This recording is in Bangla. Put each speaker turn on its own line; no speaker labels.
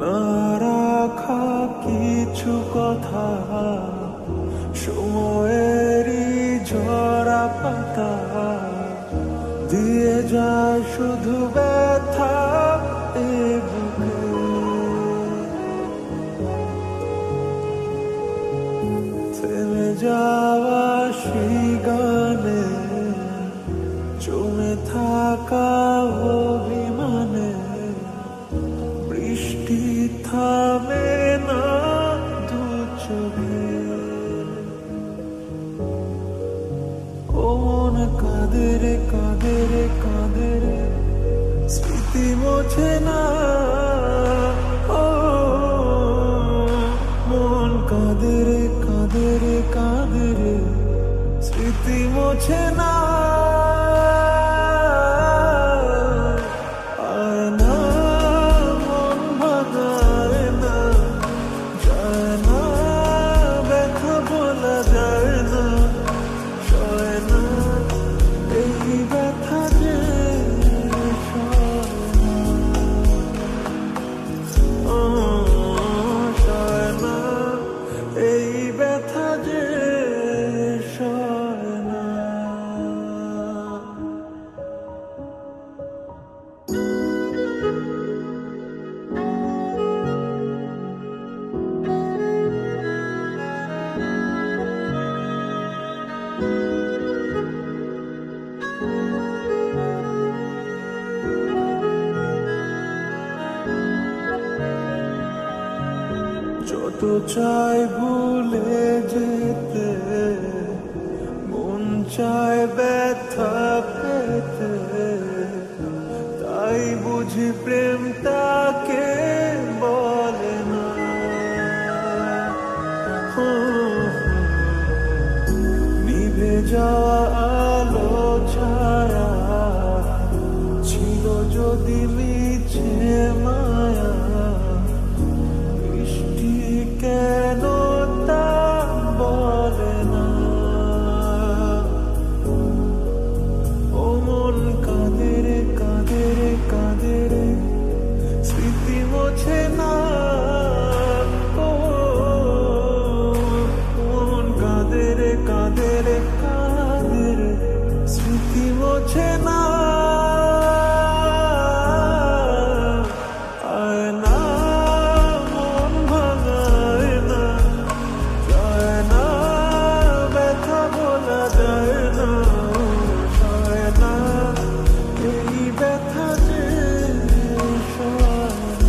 না রাখা কিছু কথা, সময়েরই ঝরা পাতা দিয়ে যায় শুধু ব্যথা এ বুকে। থেমে যাওয়া সেই গানে, জমে থাকা অভিমানে, বৃষ্টি থামে না দু চোখে। ও মন কাঁদে রে কাঁদে রে কাঁদে রে, স্মৃতি মোছে না। ও মন কাঁদে রে কাঁদে রে কাঁদে রে, স্মৃতি মোছে না। যত চাই ভুলে যেতে, মন চায় ব্যথা পেতে, তাই বুঝি প্রেম